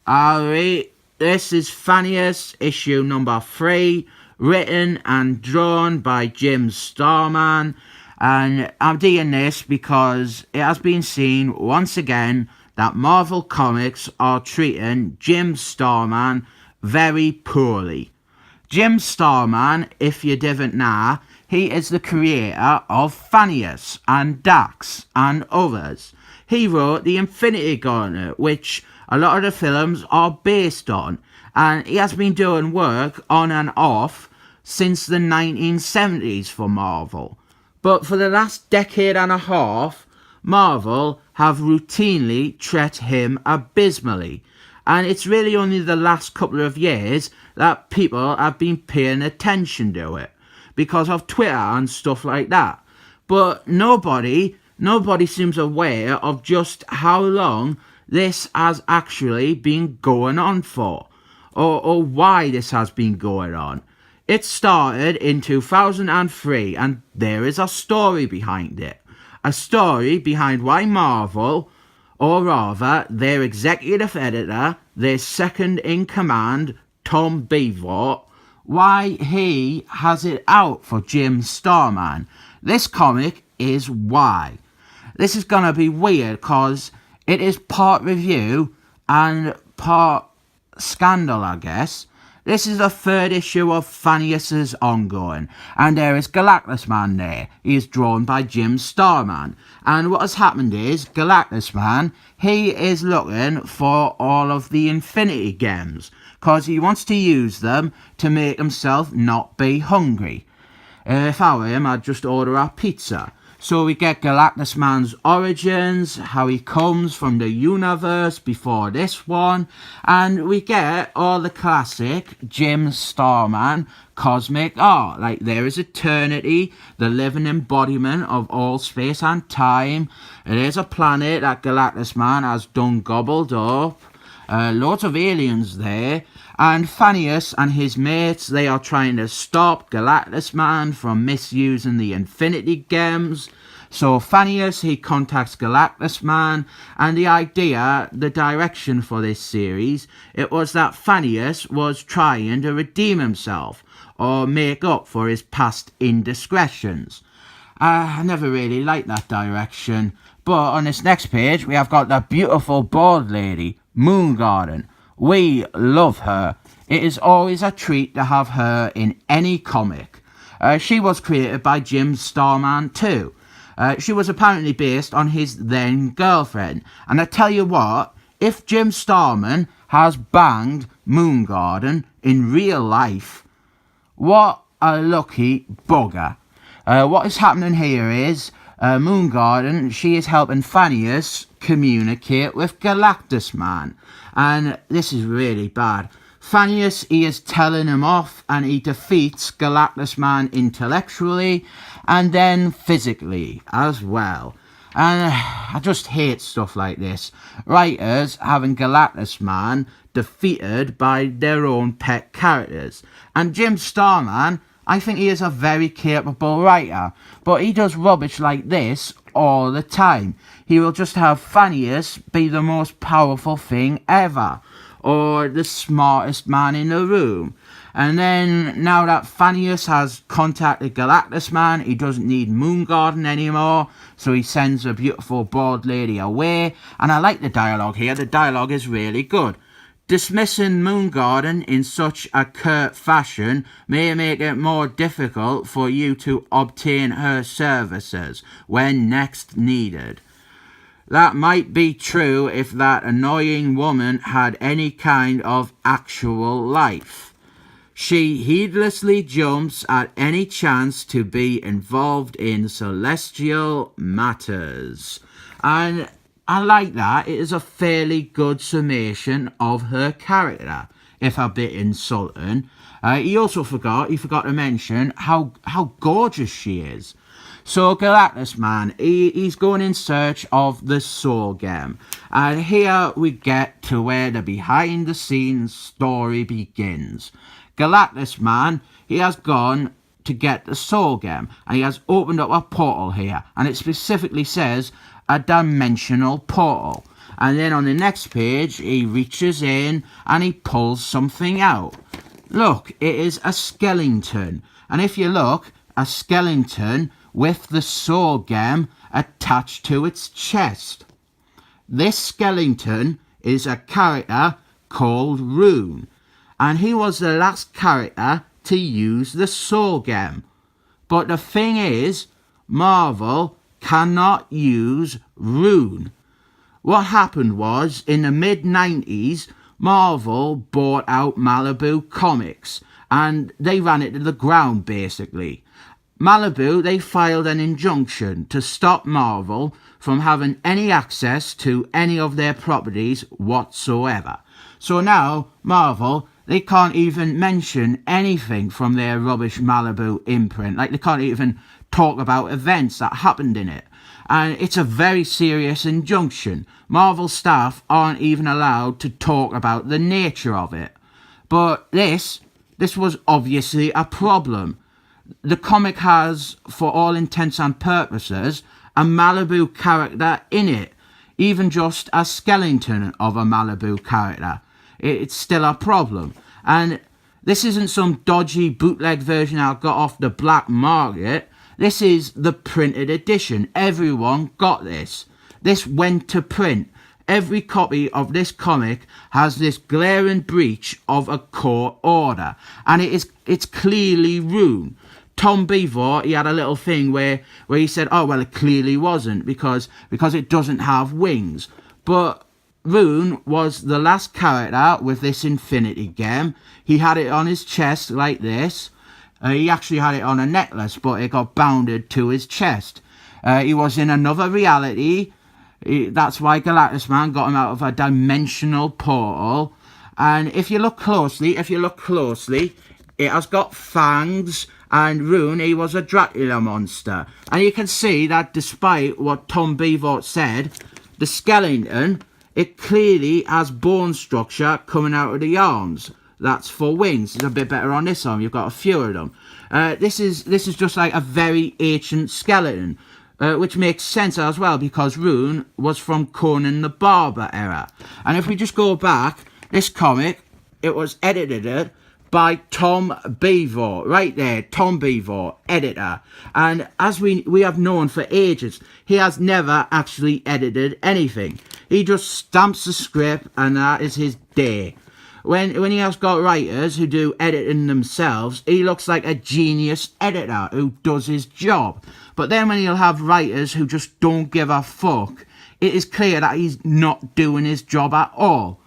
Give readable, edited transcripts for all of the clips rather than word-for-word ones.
Alright, this is Thanos issue number 3, written and drawn by Jim Starman. And I'm doing this because it has been seen once again that Marvel Comics are treating Jim Starman very poorly. Jim Starman, if you didn't know, he is the creator of Thanos and Dax and others. He wrote the Infinity Gauntlet, which a lot of the films are based on, and he has been doing work on and off since the 1970s for Marvel. But for the last decade and a half, Marvel have routinely treated him abysmally, and it's really only the last couple of years that people have been paying attention to it because of Twitter and stuff like that. But nobody seems aware of just how long this has actually been going on for, or why this has been going on. It started in 2003, and there is a story behind it. A story behind why Marvel, or rather their executive editor, their second in command, Tom Brevoort, why he has it out for Jim Starman. This comic is why. This is gonna be weird because it is part review and part scandal, I guess. This is the third issue of Thanos' ongoing, and there is Galactus Man there. He is drawn by Jim Starman. And what has happened is, Galactus Man, he is looking for all of the Infinity Gems, because he wants to use them to make himself not be hungry. If I were him, I'd just order a pizza. So we get Galactus Man's origins, how he comes from the universe before this one, and we get all the classic Jim Starman cosmic art, like there is eternity, the living embodiment of all space and time. There's a planet that Galactus Man has done gobbled up, loads of aliens there, and Thanos and his mates, they are trying to stop Galactus Man from misusing the Infinity Gems. So Thanos, he contacts Galactus Man, and the idea, the direction for this series, it was that Thanos was trying to redeem himself, or make up for his past indiscretions. I never really liked that direction, but on this next page, we have got the beautiful bald lady, Moon Garden. We love her. It is always a treat to have her in any comic. She was created by Jim Starman too. She was apparently based on his then girlfriend. And I tell you what, if Jim Starman has banged Moon Garden in real life, what a lucky bugger. What is happening here is, Moon Garden, she is helping Thanos communicate with Galactus Man. And this is really bad. Thanos, he is telling him off, and he defeats Galactus Man intellectually and then physically as well. And I just hate stuff like this. Writers having Galactus Man defeated by their own pet characters. And Jim Starman, I think he is a very capable writer, but he does rubbish like this all the time. He will just have Thanos be the most powerful thing ever, or the smartest man in the room. And then, now that Thanos has contacted Galactus Man, he doesn't need Moon Garden anymore, so he sends a beautiful bald lady away. And I like the dialogue here. The dialogue is really good. Dismissing Moon Garden in such a curt fashion may make it more difficult for you to obtain her services when next needed. That might be true if that annoying woman had any kind of actual life. She heedlessly jumps at any chance to be involved in celestial matters. And I like that. It is a fairly good summation of her character, if a bit insulting. He forgot to mention how gorgeous she is. So Galactus Man, he's going in search of the Soul Gem. And here we get to where the behind the scenes story begins. Galactus Man, he has gone to get the Soul Gem, and he has opened up a portal here, and it specifically says a dimensional portal. And then on the next page, he reaches in and he pulls something out. Look, it is a skeleton. And if you look, a skeleton with the soul gem attached to its chest. This skeleton is a character called Rune, and he was the last character to use the soul gem. But the thing is, Marvel cannot use Rune. What happened was, in the mid-90s, Marvel bought out Malibu Comics, and they ran it to the ground, basically. Malibu, they filed an injunction to stop Marvel from having any access to any of their properties whatsoever. So now, Marvel, they can't even mention anything from their rubbish Malibu imprint. Like, they can't even talk about events that happened in it. And it's a very serious injunction. Marvel staff aren't even allowed to talk about the nature of it. But this was obviously a problem. The comic has, for all intents and purposes, a Malibu character in it. Even just a skeleton of a Malibu character. It's still a problem. And this isn't some dodgy bootleg version I got off the black market. This is the printed edition. Everyone got this. This went to print. Every copy of this comic has this glaring breach of a court order. And it's clearly Rune. Tom Beaver, he had a little thing where he said, oh, well, it clearly wasn't because it doesn't have wings. But Rune was the last character with this Infinity Gem. He had it on his chest like this. He actually had it on a necklace, but it got bounded to his chest. He was in another reality. That's why Galactus Man got him out of a dimensional portal. And if you look closely, it has got fangs. And Rune, he was a Dracula monster. And you can see that despite what Tom Beaver said, the skeleton, it clearly has bone structure coming out of the arms. That's for wings. It's a bit better on this arm. You've got a few of them. This is just like a very ancient skeleton, which makes sense as well because Rune was from Conan the Barber era. And if we just go back, this comic, it was edited by Tom Beaver, right there, Tom Beaver, editor. And as we have known for ages, he has never actually edited anything. He just stamps the script and that is his day. When he has got writers who do editing themselves, he looks like a genius editor who does his job. But then when he'll have writers who just don't give a fuck, it is clear that he's not doing his job at all.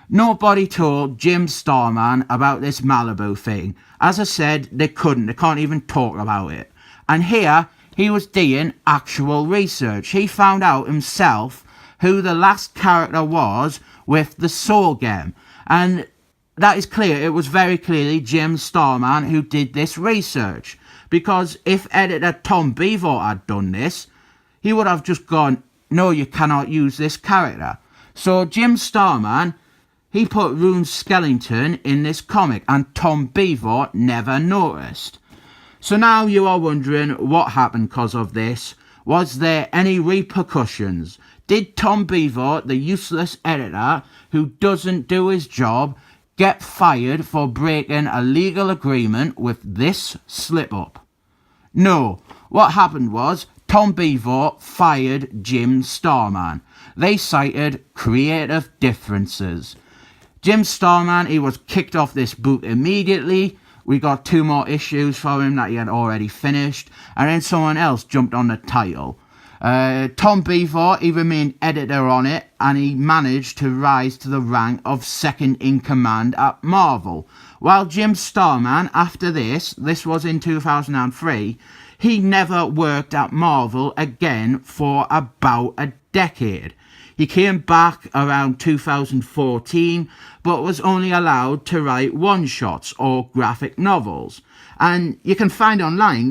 Nobody told Jim Starman about this Malibu thing. As I said, they can't even talk about it. And here, he was doing actual research. He found out himself who the last character was with the soul gem. And that is clear. It was very clearly Jim Starman who did this research. Because if editor Tom Beaver had done this, he would have just gone, no, you cannot use this character. So Jim Starman, he put Rune's skeleton in this comic and Tom Beaver never noticed. So now you are wondering what happened because of this. Was there any repercussions? Did Tom Beaver, the useless editor who doesn't do his job, get fired for breaking a legal agreement with this slip-up? No. What happened was Tom Beaver fired Jim Starman. They cited creative differences. Jim Starman, he was kicked off this book immediately. We got 2 more issues for him that he had already finished. And then someone else jumped on the title. Tom Beaver, he remained editor on it. And he managed to rise to the rank of second in command at Marvel. While Jim Starman, after this was in 2003, he never worked at Marvel again for about a decade. He came back around 2014, but was only allowed to write one-shots or graphic novels. And you can find online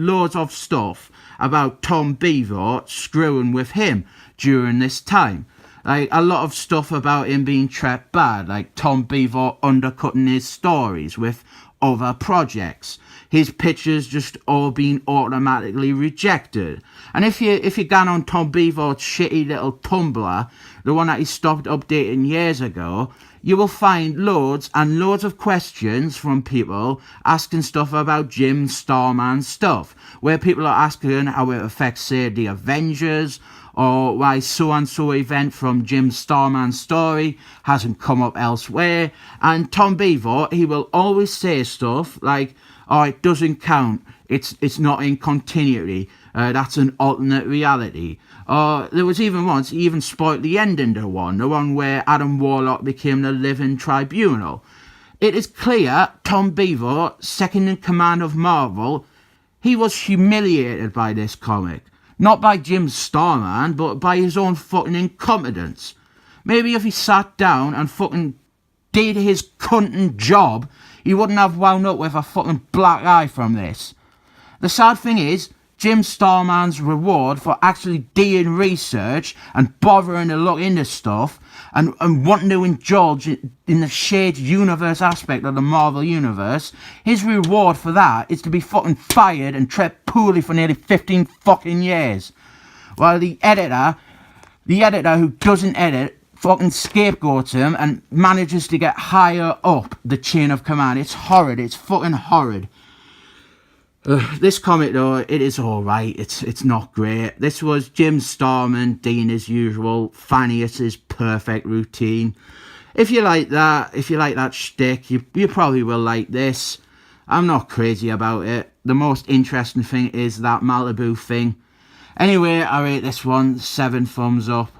loads of stuff about Tom Beaver screwing with him during this time. Like, a lot of stuff about him being treated bad, like Tom Beaver undercutting his stories with other projects. His pictures just all being automatically rejected. And if you go on Tom Beaver's shitty little Tumblr, the one that he stopped updating years ago, you will find loads and loads of questions from people asking stuff about Jim Starman stuff, where people are asking how it affects, say, the Avengers, or why so-and-so event from Jim Starman's story hasn't come up elsewhere. And Tom Beaver, he will always say stuff like, oh, it doesn't count, it's not in continuity, that's an alternate reality. There was even once, he even spoiled the ending to the one where Adam Warlock became the living tribunal. It is clear Tom Beaver, second in command of Marvel, he was humiliated by this comic. Not by Jim Starman, but by his own fucking incompetence. Maybe if he sat down and fucking did his cunting job, he wouldn't have wound up with a fucking black eye from this. The sad thing is, Jim Starman's reward for actually doing research and bothering to look into stuff and wanting to indulge in the shared universe aspect of the Marvel Universe, his reward for that is to be fucking fired and treated poorly for nearly 15 fucking years. While the editor who doesn't edit fucking scapegoats him and manages to get higher up the chain of command. It's horrid. It's fucking horrid. This comic though, it is alright. It's not great. This was Jim Starman doing his usual Thanos' perfect routine. If you like that shtick, you probably will like this. I'm not crazy about it. The most interesting thing is that Malibu thing. Anyway, I rate this one 7 thumbs up.